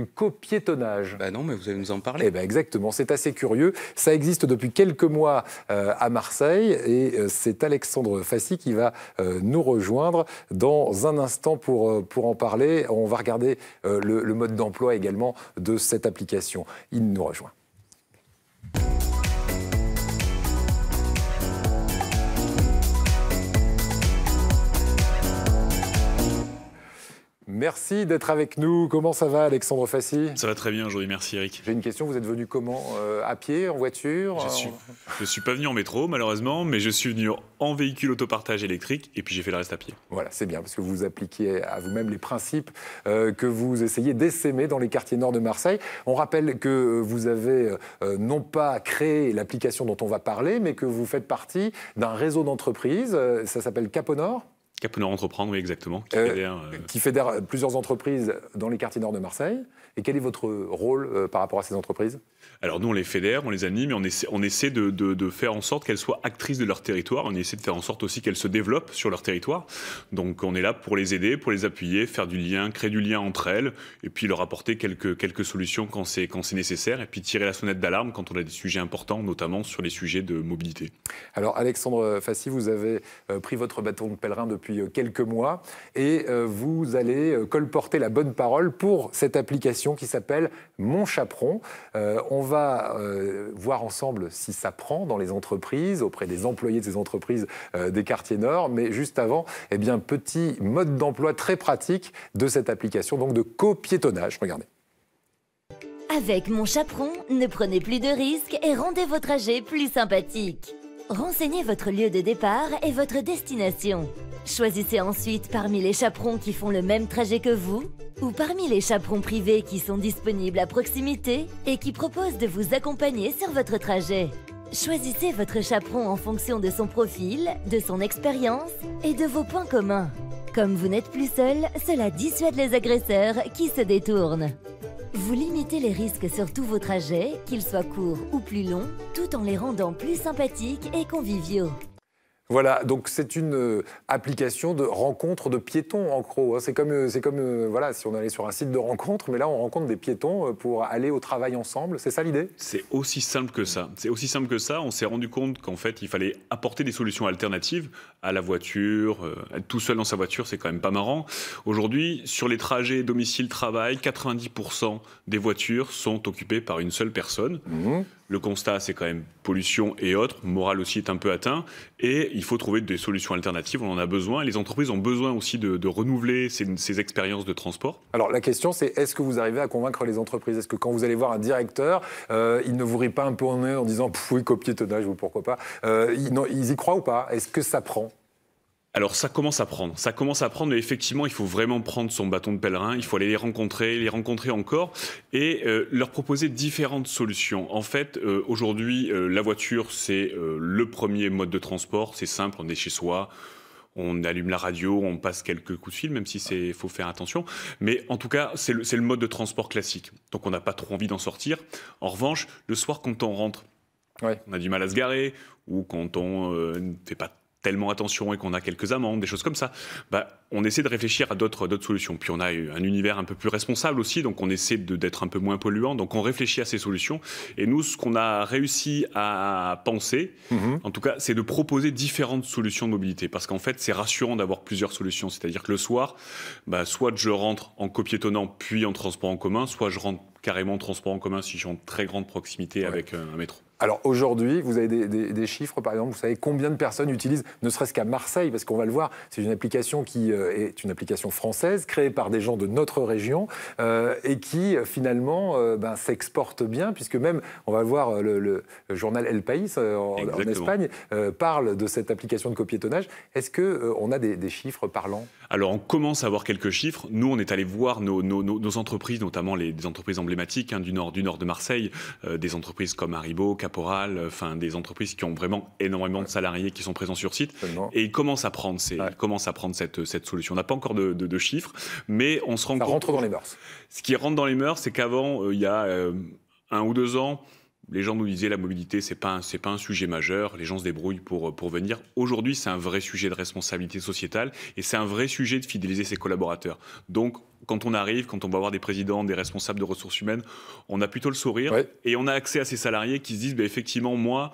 du copiétonnage. Non, mais vous allez nous en parler. Eh ben exactement, c'est assez curieux. Ça existe depuis quelques mois à Marseille et c'est Alexandre Fassi qui va nous rejoindre dans un instant pour en parler. On va regarder le mode d'emploi également de cette application. Il nous rejoint. Merci d'être avec nous. Comment ça va, Alexandre Fassi? Ça va très bien aujourd'hui, merci Eric. J'ai une question, vous êtes venu comment? À pied, en voiture? Je suis pas venu en métro malheureusement, mais je suis venu en véhicule autopartage électrique et puis j'ai fait le reste à pied. Voilà, c'est bien, parce que vous appliquez à vous-même les principes que vous essayez d'essaimer dans les quartiers nord de Marseille. On rappelle que vous avez non pas créé l'application dont on va parler, mais que vous faites partie d'un réseau d'entreprises, ça s'appelle Caponor. Caponor Entreprendre, oui, exactement. Qui fédère plusieurs entreprises dans les quartiers nord de Marseille. Et quel est votre rôle par rapport à ces entreprises? Alors nous, on les fédère, on les anime, et on essaie de faire en sorte qu'elles soient actrices de leur territoire. On essaie de faire en sorte aussi qu'elles se développent sur leur territoire. Donc on est là pour les aider, pour les appuyer, faire du lien, créer du lien entre elles, et puis leur apporter quelques solutions quand c'est nécessaire, et puis tirer la sonnette d'alarme quand on a des sujets importants, notamment sur les sujets de mobilité. Alors Alexandre Fassi, vous avez pris votre bâton de pèlerin depuis quelques mois, et vous allez colporter la bonne parole pour cette application qui s'appelle Mon Chaperon. On va voir ensemble si ça prend dans les entreprises, auprès des employés de ces entreprises des quartiers nord. Mais juste avant, eh bien, petit mode d'emploi très pratique de cette application, donc de copiétonnage. Regardez. Avec Mon Chaperon, ne prenez plus de risques et rendez vos trajets plus sympathiques. Renseignez votre lieu de départ et votre destination. Choisissez ensuite parmi les chaperons qui font le même trajet que vous ou parmi les chaperons privés qui sont disponibles à proximité et qui proposent de vous accompagner sur votre trajet. Choisissez votre chaperon en fonction de son profil, de son expérience et de vos points communs. Comme vous n'êtes plus seul, cela dissuade les agresseurs qui se détournent. Vous limitez les risques sur tous vos trajets, qu'ils soient courts ou plus longs, tout en les rendant plus sympathiques et conviviaux. Voilà, donc c'est une application de rencontre de piétons en gros. C'est comme voilà, si on allait sur un site de rencontre, mais là on rencontre des piétons pour aller au travail ensemble. C'est ça l'idée? C'est aussi simple que ça. C'est aussi simple que ça. On s'est rendu compte qu'en fait, il fallait apporter des solutions alternatives à la voiture. Être tout seul dans sa voiture, c'est quand même pas marrant. Aujourd'hui, sur les trajets domicile-travail, 90% des voitures sont occupées par une seule personne. Le constat, c'est quand même pollution et autres. Le moral aussi est un peu atteint. Et il faut trouver des solutions alternatives. On en a besoin. Et les entreprises ont besoin aussi de renouveler ces expériences de transport. Alors la question, c'est est-ce que vous arrivez à convaincre les entreprises? Est-ce que quand vous allez voir un directeur, il ne vous rit pas un peu en nez en disant « oui, copiétonnage ou pourquoi pas ». Ils y croient ou pas? Est-ce que ça prend? Alors ça commence à prendre, mais effectivement il faut vraiment prendre son bâton de pèlerin, il faut aller les rencontrer encore et leur proposer différentes solutions. En fait, aujourd'hui, la voiture c'est le premier mode de transport, c'est simple, on est chez soi, on allume la radio, on passe quelques coups de fil, même si il faut faire attention. Mais en tout cas, c'est le mode de transport classique, donc on n'a pas trop envie d'en sortir. En revanche, le soir quand on rentre, on a du mal à se garer, ou quand on ne fait pas tellement attention et qu'on a quelques amendes, des choses comme ça, on essaie de réfléchir à d'autres solutions. Puis on a un univers un peu plus responsable aussi, donc on essaie d'être un peu moins polluant, donc on réfléchit à ces solutions. Et nous, ce qu'on a réussi à penser, en tout cas, c'est de proposer différentes solutions de mobilité, parce qu'en fait, c'est rassurant d'avoir plusieurs solutions. C'est-à-dire que le soir, soit je rentre en copiétonnant puis en transport en commun, soit je rentre carrément en transport en commun si je suis en très grande proximité avec un métro. Alors aujourd'hui, vous avez des chiffres, par exemple, vous savez combien de personnes utilisent, ne serait-ce qu'à Marseille, parce qu'on va le voir, c'est une application qui est une application française, créée par des gens de notre région, et qui finalement s'exporte bien, puisque même, on va le voir, le journal El País en Espagne parle de cette application de copiétonnage. Est-ce qu'on a des chiffres parlants? Alors on commence à avoir quelques chiffres. Nous, on est allé voir nos entreprises, notamment des entreprises emblématiques du nord de Marseille, des entreprises comme Haribo, Caporal, des entreprises qui ont vraiment énormément de salariés qui sont présents sur site. Et ils commencent à prendre, cette solution. On n'a pas encore de chiffres, mais on se rend compte... Ça rentre dans les mœurs. Ce qui rentre dans les mœurs, c'est qu'avant, il y a 1 ou 2 ans, Les gens nous disaient la mobilité, c'est pas un sujet majeur, les gens se débrouillent pour venir. Aujourd'hui, c'est un vrai sujet de responsabilité sociétale et c'est un vrai sujet de fidéliser ses collaborateurs. Donc, quand on arrive, quand on va voir des présidents, des responsables de ressources humaines, on a plutôt le sourire et on a accès à ces salariés qui se disent effectivement, moi,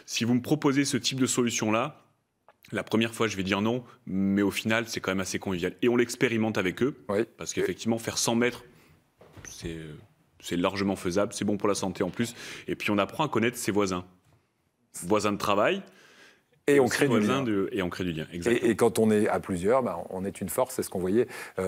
si vous me proposez ce type de solution-là, la première fois, je vais dire non, mais au final, c'est quand même assez convivial. Et on l'expérimente avec eux, parce qu'effectivement, faire 100 mètres, c'est largement faisable, c'est bon pour la santé en plus. Et puis on apprend à connaître ses voisins. Voisins de travail. Et on crée du lien. Et on crée du lien, exactement. Et quand on est à plusieurs, on est une force. C'est ce qu'on voyait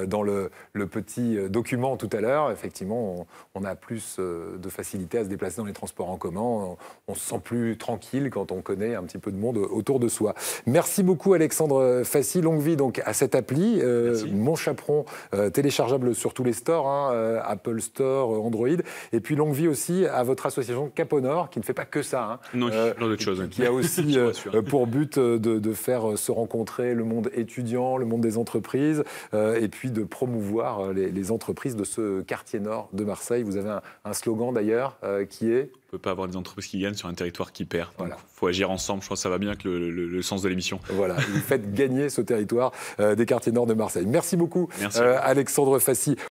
dans le petit document tout à l'heure. Effectivement, on a plus de facilité à se déplacer dans les transports en commun. On se sent plus tranquille quand on connaît un petit peu de monde autour de soi. Merci beaucoup, Alexandre Fassi. Longue vie donc à cette appli. Mon Chaperon, téléchargeable sur tous les stores, Apple Store, Android. Et puis longue vie aussi à votre association Cap au Nord, qui ne fait pas que ça. Non, plein d'autres choses. Qui a aussi pour but de faire se rencontrer le monde étudiant, le monde des entreprises, et puis de promouvoir les entreprises de ce quartier nord de Marseille. Vous avez un slogan d'ailleurs qui est... On ne peut pas avoir des entreprises qui gagnent sur un territoire qui perd. Il faut agir ensemble. Je crois que ça va bien avec le sens de l'émission. Voilà, vous faites gagner ce territoire des quartiers nord de Marseille. Merci beaucoup, Alexandre Fassi.